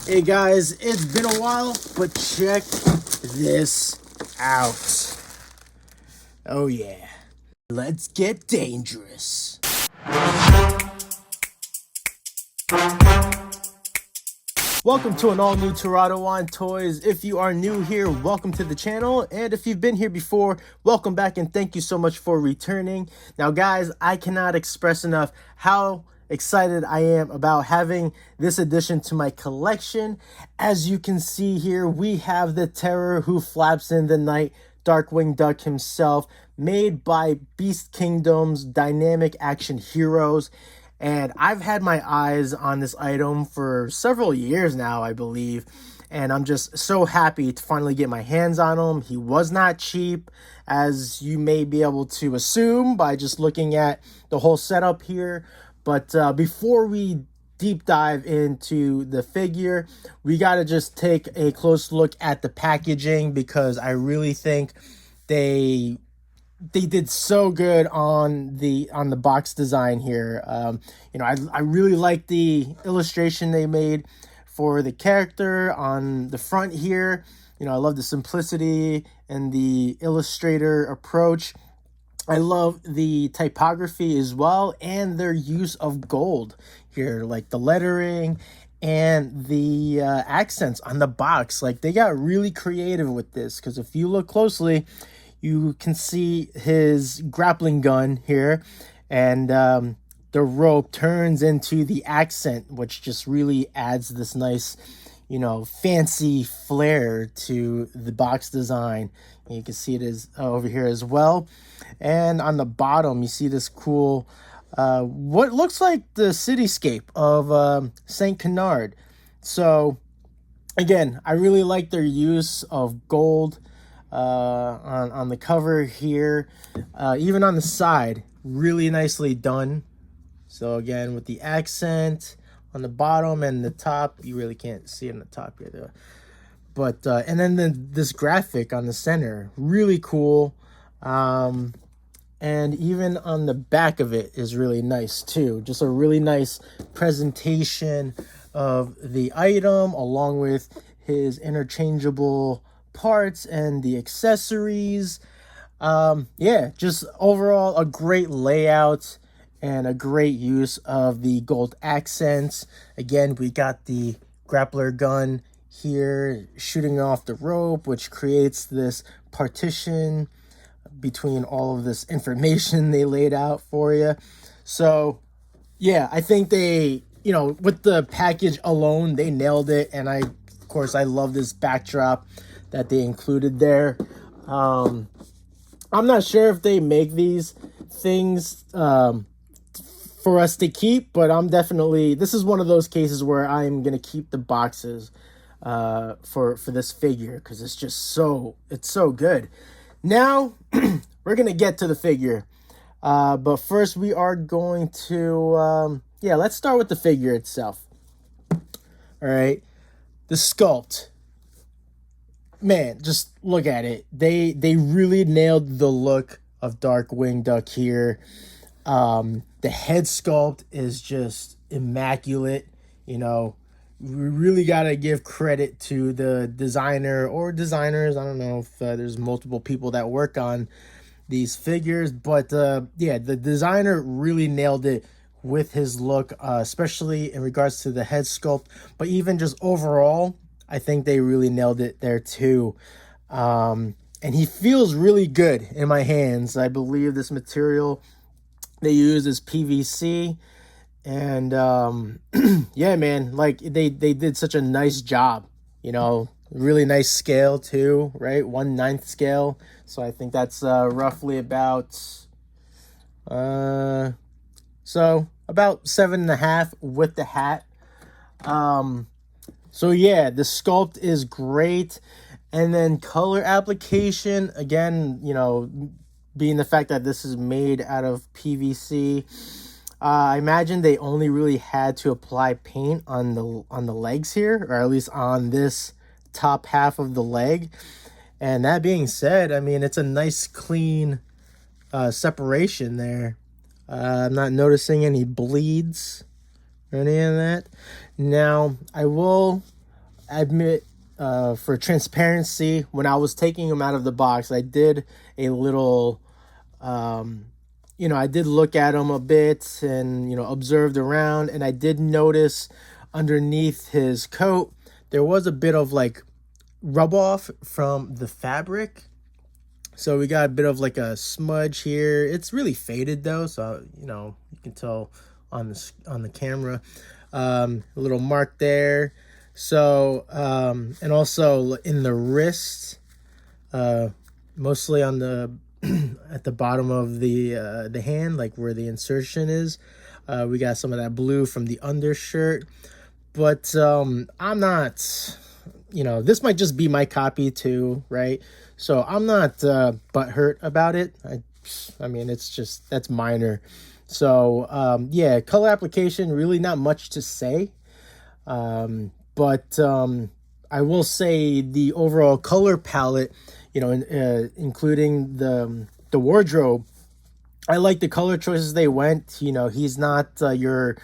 Hey guys, it's been a while, but check this out. Oh yeah, let's get dangerous. Welcome to an all-new Toronto on Toys. If you are new here, welcome to the channel. And if you've been here before, welcome back and thank you so much for returning. Now guys, I cannot express enough how excited I am about having this addition to my collection. As you can see here, we have the terror who flaps in the night, Darkwing Duck himself, made by Beast Kingdom's Dynamic Action Heroes. And I've had my eyes on this item for several years now, I believe. And I'm just so happy to finally get my hands on him. He was not cheap, as you may be able to assume by just looking at the whole setup here. But before we deep dive into the figure, we got to just take a close look at the packaging, because I really think they did so good on the box design here. I really like the illustration they made for the character on the front here. I love the simplicity and the illustrator approach. I love the typography as well, and their use of gold here, like the lettering and the accents on the box. Like, they got really creative with this, because if you look closely, you can see his grappling gun here, and the rope turns into the accent, which just really adds this nice, fancy flair to the box design. And you can see it is over here as well. And on the bottom, you see this cool, what looks like the cityscape of St. Canard. So, again, I really like their use of gold on the cover here, even on the side, really nicely done. So again, with the accent on the bottom and the top, you really can't see it on the top here though. But and then this graphic on the center, really cool. And even on the back of it is really nice too. Just a really nice presentation of the item, along with his interchangeable parts and the accessories. Yeah, just overall a great layout and a great use of the gold accents. Again, we got the grappler gun here shooting off the rope, which creates this partition between all of this information they laid out for you. So yeah, I think they, with the package alone, they nailed it. And of course I love this backdrop that they included there. I'm not sure if they make these things for us to keep, but this is one of those cases where I'm gonna keep the boxes for this figure, because it's so good. Now we're gonna get to the figure, but first we are going to let's start with the figure itself. All right, the sculpt. Man, just look at it. They really nailed the look of Darkwing Duck here. The head sculpt is just immaculate. We really got to give credit to the designer or designers. I don't know if there's multiple people that work on these figures, but the designer really nailed it with his look, especially in regards to the head sculpt, but even just overall, I think they really nailed it there too. And he feels really good in my hands. I believe this material they use is PVC. And yeah, man, like they did such a nice job, really nice scale too, right? 1/9 scale. So I think that's roughly about, about 7.5 with the hat. So yeah, the sculpt is great. And then color application, again, being the fact that this is made out of PVC, I imagine they only really had to apply paint on the legs here, or at least on this top half of the leg. And that being said, I mean, it's a nice clean separation there. I'm not noticing any bleeds or any of that. Now, I will admit, for transparency, when I was taking him out of the box, I did a little, I did look at him a bit and, observed around, and I did notice underneath his coat, there was a bit of like rub off from the fabric. So we got a bit of like a smudge here. It's really faded though, so you can tell on the camera. A little mark there. So and also in the wrist, mostly on the at the bottom of the hand, like where the insertion is. We got some of that blue from the undershirt, but I'm not. This might just be my copy too, right? So I'm not butthurt about it. I mean, that's minor. So yeah, color application, really not much to say. But I will say the overall color palette, including the wardrobe, I like the color choices they went. He's not your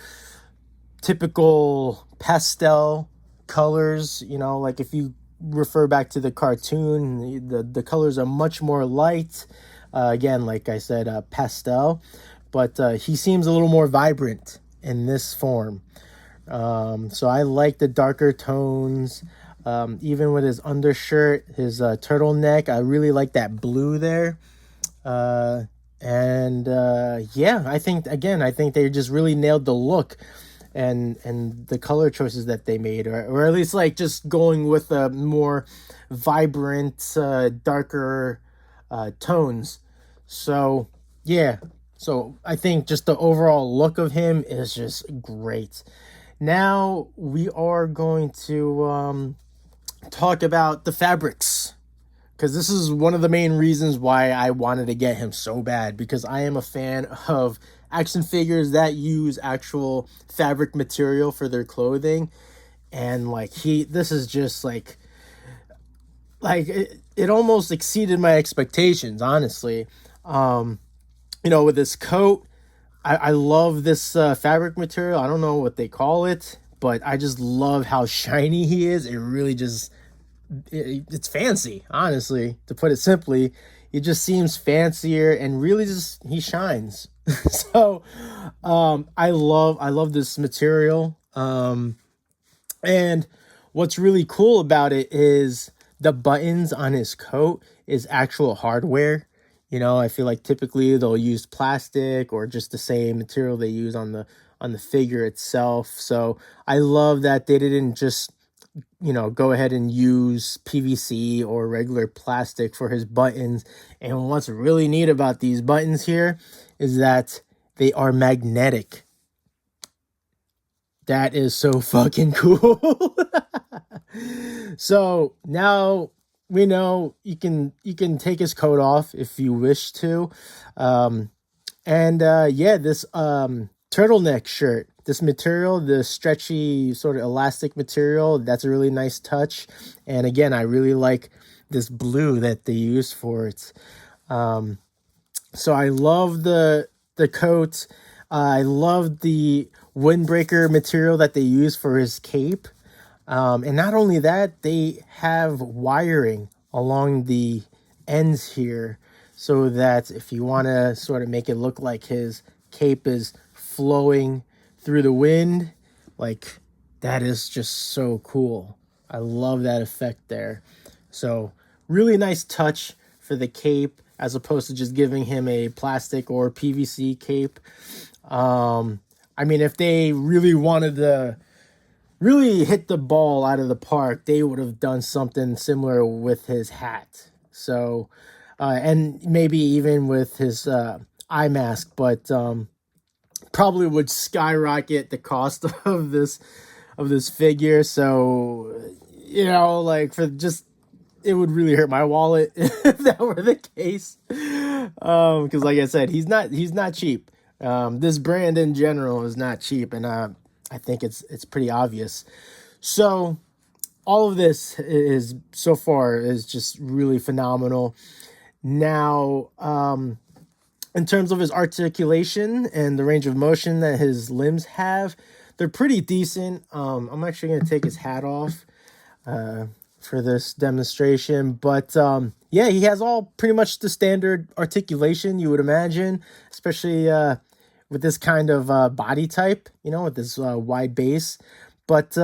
typical pastel colors. Like if you refer back to the cartoon, the colors are much more light. Again, like I said, pastel, but he seems a little more vibrant in this form. So I like the darker tones. Even with his undershirt, his turtleneck, I really like that blue there. Yeah, I think they just really nailed the look and the color choices that they made, or at least like just going with a more vibrant, darker tones. So yeah, so I think just the overall look of him is just great. Now we are going to talk about the fabrics, because this is one of the main reasons why I wanted to get him so bad, because I am a fan of action figures that use actual fabric material for their clothing. And like this is just like it almost exceeded my expectations, honestly. With this coat, I love this fabric material. I don't know what they call it, but I just love how shiny he is. It really just, it's fancy, honestly, to put it simply. It just seems fancier and really just, he shines. So I love this material. And what's really cool about it is the buttons on his coat is actual hardware. I feel like typically they'll use plastic or just the same material they use on the figure itself. So I love that they didn't just, go ahead and use PVC or regular plastic for his buttons. And what's really neat about these buttons here is that they are magnetic. That is so fucking cool. So now we know you can take his coat off if you wish to. This turtleneck shirt, this material, the stretchy sort of elastic material, that's a really nice touch. And again, I really like this blue that they use for it. So I love the coat. I love the windbreaker material that they use for his cape. And not only that, they have wiring along the ends here so that if you want to sort of make it look like his cape is flowing through the wind, like that is just so cool. I love that effect there. So really nice touch for the cape as opposed to just giving him a plastic or PVC cape. I mean, if they really wanted to really hit the ball out of the park, they would have done something similar with his hat. So, and maybe even with his eye mask, but probably would skyrocket the cost of this figure. So, like for just, it would really hurt my wallet if that were the case. Because like I said, he's not cheap. This brand in general is not cheap, and I think it's pretty obvious. So all of this is so far is just really phenomenal. Now, in terms of his articulation and the range of motion that his limbs have, they're pretty decent. I'm actually going to take his hat off for this demonstration, but yeah, he has all pretty much the standard articulation you would imagine, especially with this kind of body type, you know, with this wide base. But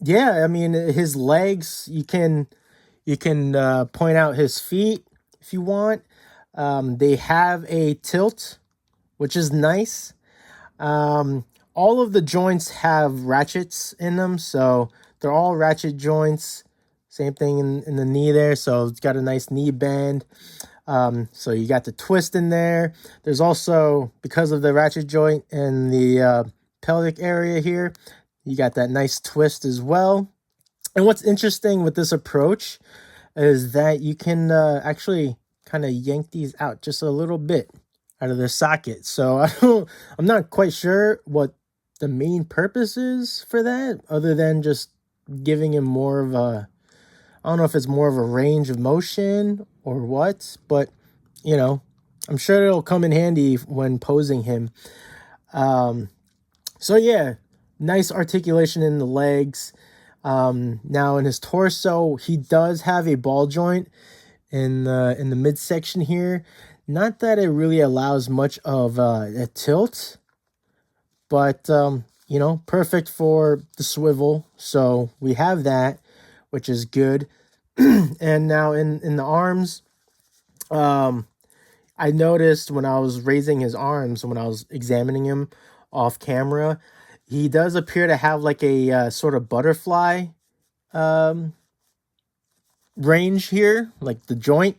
yeah, I mean, his legs, you can point out his feet if you want. They have a tilt, which is nice. All of the joints have ratchets in them, so they're all ratchet joints. Same thing in the knee there, so it's got a nice knee bend. So you got the twist in there. There's also, because of the ratchet joint in the pelvic area here, you got that nice twist as well. And what's interesting with this approach is that you can actually kind of yank these out just a little bit out of their socket. So I'm not quite sure what the main purpose is for that, other than just giving him more of a, I don't know if it's more of a range of motion or what, but you know, I'm sure it'll come in handy when posing him. So yeah, nice articulation in the legs. Now in his torso, he does have a ball joint in the midsection here. Not that it really allows much of a tilt, but you know, perfect for the swivel. So we have that, which is good. And now in the arms, I noticed when I was raising his arms, when I was examining him off camera, he does appear to have like a sort of butterfly range here, like the joint.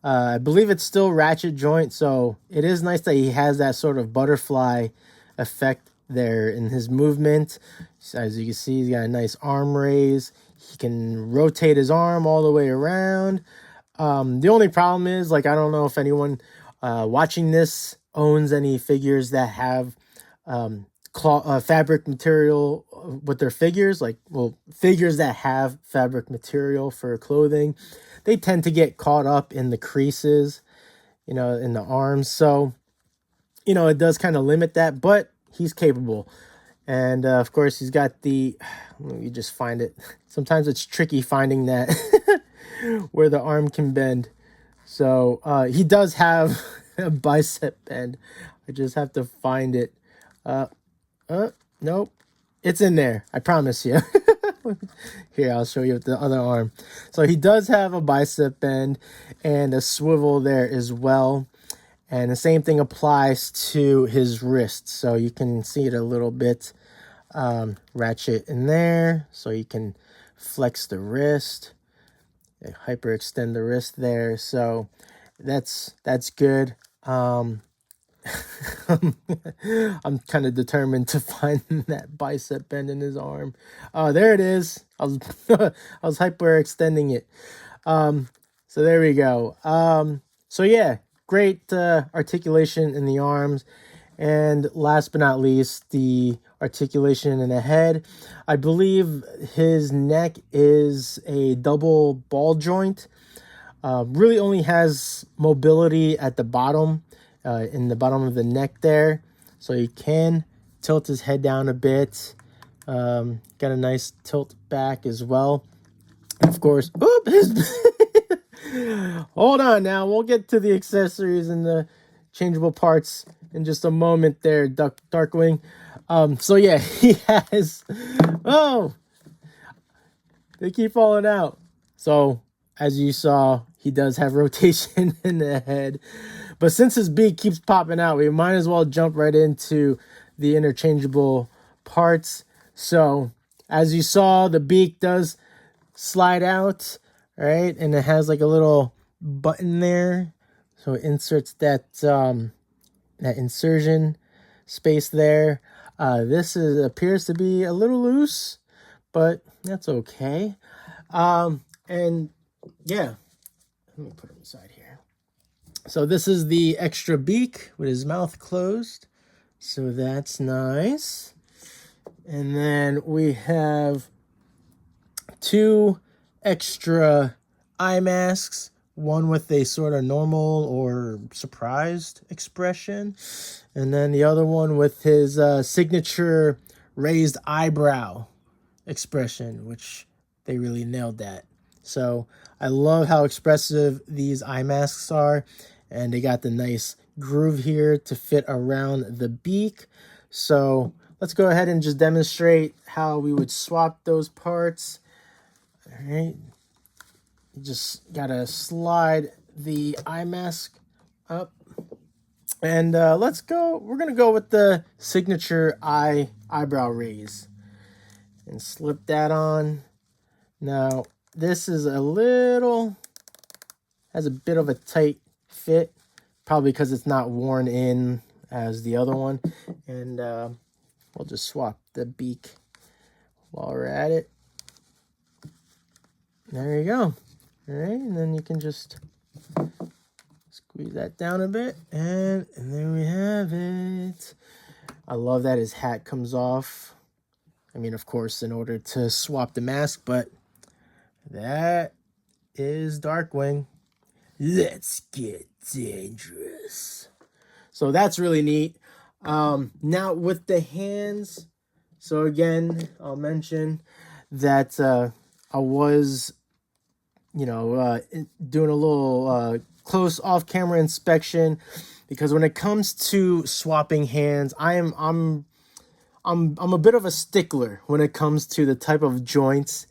I believe it's still ratchet joint, so it is nice that he has that sort of butterfly effect there in his movement. So as you can see, he's got a nice arm raise. He can rotate his arm all the way around. The only problem is, like, I don't know if anyone watching this owns any figures that have fabric material with their figures. Like, well, figures that have fabric material for clothing, they tend to get caught up in the creases, you know, in the arms. So, you know, it does kind of limit that, but he's capable. And of course, he's got the, you just find it. Sometimes it's tricky finding that where the arm can bend. So he does have a bicep bend. I just have to find it. Nope. It's in there. I promise you. Here, I'll show you with the other arm. So he does have a bicep bend and a swivel there as well. And the same thing applies to his wrist. So you can see it a little bit ratchet in there. So you can flex the wrist, hyperextend the wrist there. So that's good. I'm kind of determined to find that bicep bend in his arm. Oh, there it is. I was hyperextending it. So there we go. So yeah, great articulation in the arms. And last but not least, the articulation in the head. I believe his neck is a double ball joint. Really only has mobility at the bottom, in the bottom of the neck there. So you can tilt his head down a bit. Got a nice tilt back as well. And of course, hold on now. We'll get to the accessories and the changeable parts in just a moment there, Darkwing. So yeah, he has, they keep falling out. So as you saw, he does have rotation in the head. But since his beak keeps popping out, we might as well jump right into the interchangeable parts. So as you saw, the beak does slide out, right? And it has like a little button there. So it inserts that that insertion space there. This appears to be a little loose, but that's okay. And yeah, let me put him aside here. So this is the extra beak with his mouth closed. So that's nice. And then we have two extra eye masks. One with a sort of normal or surprised expression. And then the other one with his signature raised eyebrow expression, which they really nailed that. So I love how expressive these eye masks are, and they got the nice groove here to fit around the beak. So let's go ahead and just demonstrate how we would swap those parts. All right, you just gotta slide the eye mask up, and let's go. We're gonna go with the signature eyebrow raise and slip that on. Now this is has a bit of a tight fit, probably because it's not worn in as the other one. And we'll just swap the beak while we're at it. There you go. All right, and then you can just squeeze that down a bit, and there we have it. I love that his hat comes off. I mean, of course, in order to swap the mask, but that is Darkwing. Let's get dangerous. So that's really neat. Now with the hands, so again, I'll mention that I was, doing a little close off-camera inspection, because when it comes to swapping hands, I'm a bit of a stickler when it comes to the type of joints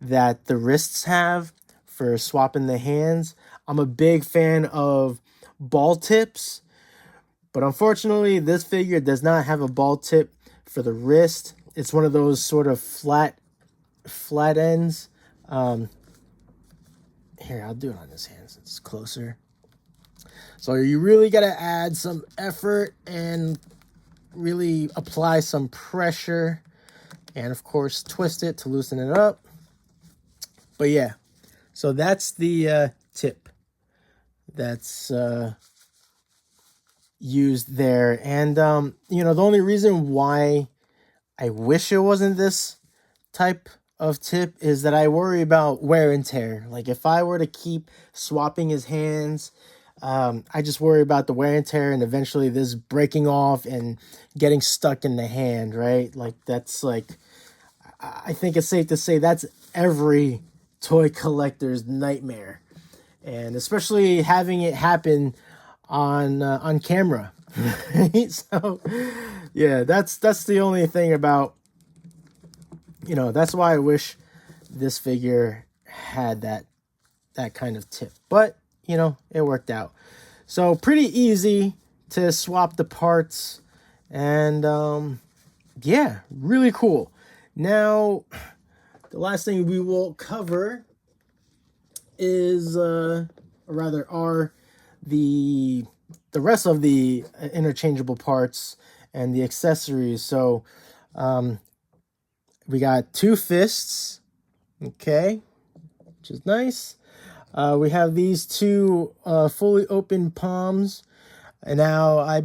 that the wrists have for swapping the hands. I'm a big fan of ball tips, but unfortunately this figure does not have a ball tip for the wrist. It's one of those sort of flat ends. Here, I'll do it on this hand since it's closer. So you really got to add some effort and really apply some pressure, and of course twist it to loosen it up. But yeah, so that's the tip that's used there. And the only reason why I wish it wasn't this type of tip is that I worry about wear and tear. Like if I were to keep swapping his hands, I just worry about the wear and tear, and eventually this breaking off and getting stuck in the hand, right? Like that's like, I think it's safe to say that's every toy collector's nightmare, and especially having it happen on camera. Right? So yeah, that's the only thing about, that's why I wish this figure had that kind of tip, but it worked out. So pretty easy to swap the parts, and yeah, really cool. Now the last thing we will cover is are the rest of the interchangeable parts and the accessories. So we got 2 fists, okay, which is nice. We have these 2 fully open palms, and now I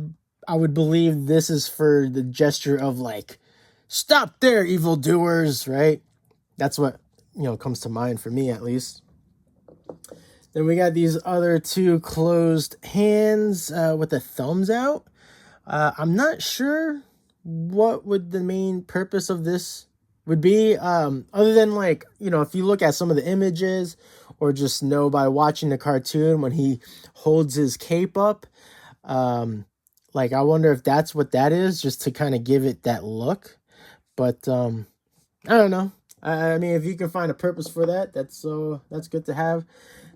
would believe this is for the gesture of like, stop there, evildoers, right? That's what comes to mind for me, at least. Then we got these other 2 closed hands with the thumbs out. I'm not sure what would the main purpose of this would be, other than like, if you look at some of the images or just know by watching the cartoon when he holds his cape up, like I wonder if that's what that is, just to kind of give it that look. But I don't know. I mean, if you can find a purpose for that, that's good to have.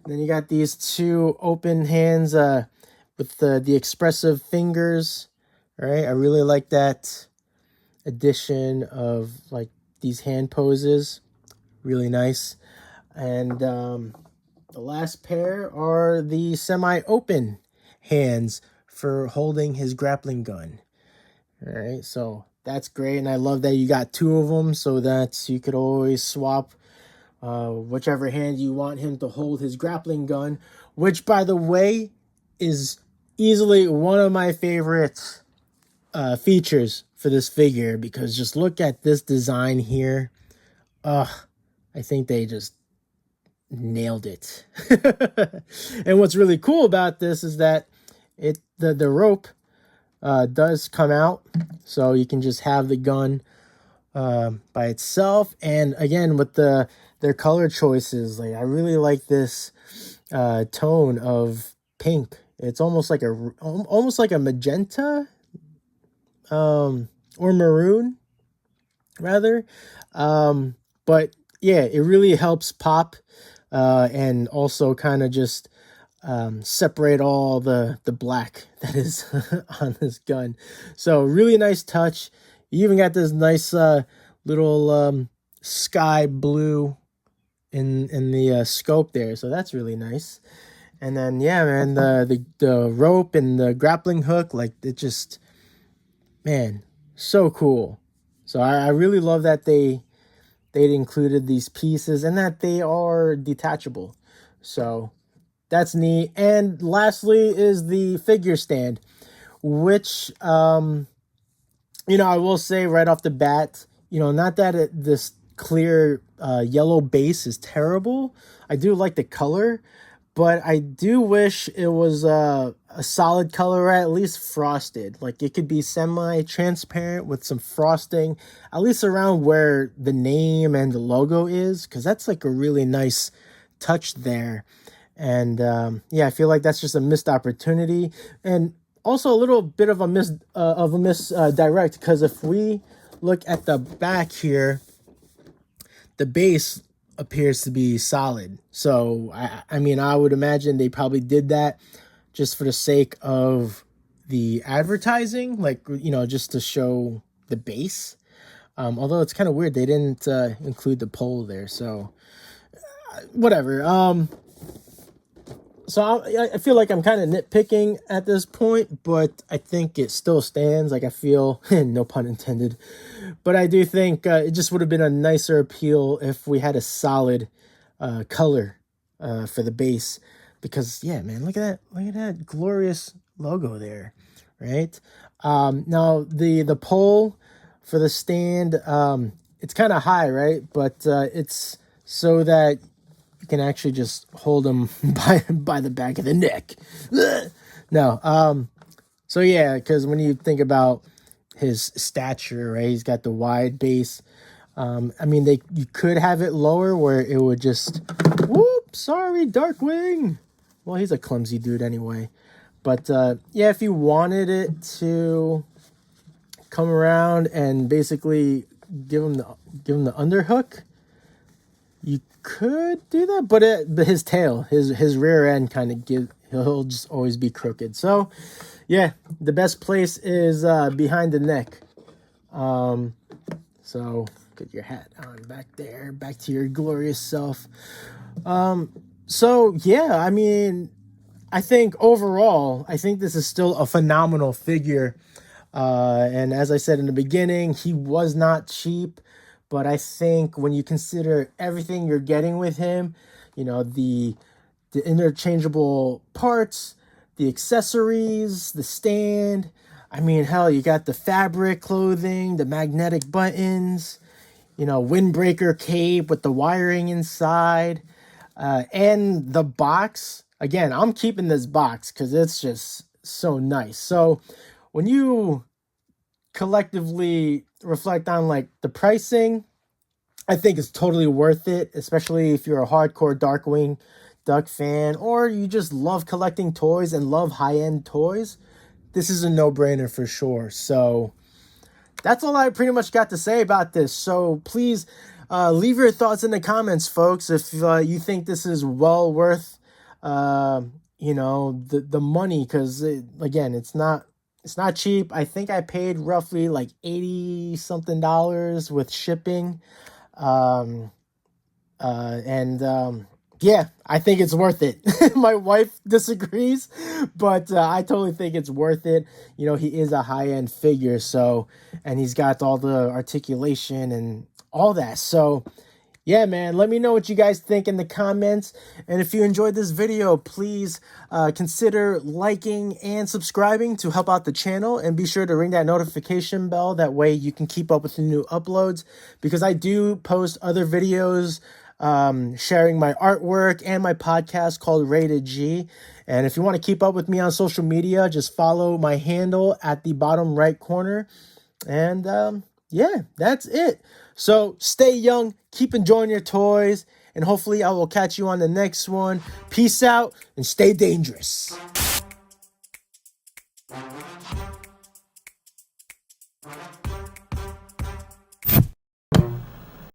And then you got these 2 open hands with the expressive fingers. All right, I really like that addition of like these hand poses. Really nice. And the last pair are the semi-open hands for holding his grappling gun. All right, so that's great, and I love that you got 2 of them, so that you could always swap whichever hand you want him to hold his grappling gun, which, by the way, is easily one of my favorite features for this figure, because just look at this design here. I think they just nailed it. And what's really cool about this is that the rope does come out, so you can just have the gun by itself. And again, with their color choices, like I really like this tone of pink. It's almost like a magenta, or maroon rather. But yeah, it really helps pop, and also kind of just separate all the black that is on this gun. So really nice touch. You even got this nice little sky blue in the scope there, so that's really nice. And then yeah, man, the rope and the grappling hook, like it just, man, so cool. So I really love that they included these pieces and that they are detachable. So that's neat. And lastly is the figure stand, which I will say right off the bat, not that this clear yellow base is terrible. I do like the color, but I do wish it was a solid color, or at least frosted. Like it could be semi-transparent with some frosting, at least around where the name and the logo is, because that's like a really nice touch there. And yeah, I feel like that's just a missed opportunity, and also a little bit of a misdirect, because if we look at the back here, the base appears to be solid. So I mean, I would imagine they probably did that just for the sake of the advertising, like just to show the base. Although it's kind of weird they didn't include the pole there. So whatever. So I feel like I'm kind of nitpicking at this point, but I think it still stands. Like I feel, no pun intended, but I do think it just would have been a nicer appeal if we had a solid color for the base. Because yeah, man, look at that glorious logo there, right? Now the pole for the stand, it's kind of high, right? But it's so that you can actually just hold him by the back of the neck. No, so yeah, because when you think about his stature, right, he's got the wide base. I mean, you could have it lower where it would just, whoop, sorry, Darkwing. Well, he's a clumsy dude anyway. But yeah, if you wanted it to come around and basically give him the underhook, you could do that, but his tail, his rear end kind of he'll just always be crooked. So yeah, the best place is behind the neck. So get your hat on back there, back to your glorious self. So yeah, I mean, I think overall, I think this is still a phenomenal figure. And as I said in the beginning, he was not cheap. But I think when you consider everything you're getting with him, the interchangeable parts, the accessories, the stand, I mean, hell, you got the fabric clothing, the magnetic buttons, windbreaker cape with the wiring inside, and the box. Again, I'm keeping this box because it's just so nice. So when you collectively reflect on like the pricing, I think it's totally worth it, especially if you're a hardcore Darkwing Duck fan, or you just love collecting toys and love high-end toys. This is a no-brainer for sure. So that's all I pretty much got to say about this. So please leave your thoughts in the comments, folks, if you think this is well worth the money, because again, it's not cheap. I think I paid roughly like $80 something with shipping. Yeah, I think it's worth it. My wife disagrees, but I totally think it's worth it. He is a high-end figure, so, and he's got all the articulation and all that. So yeah, man, let me know what you guys think in the comments. And if you enjoyed this video, please consider liking and subscribing to help out the channel. And be sure to ring that notification bell. That way you can keep up with the new uploads. Because I do post other videos sharing my artwork and my podcast called Rated G. And if you want to keep up with me on social media, just follow my handle at the bottom right corner. And yeah, that's it. So stay young, keep enjoying your toys, and hopefully I will catch you on the next one. Peace out and stay dangerous.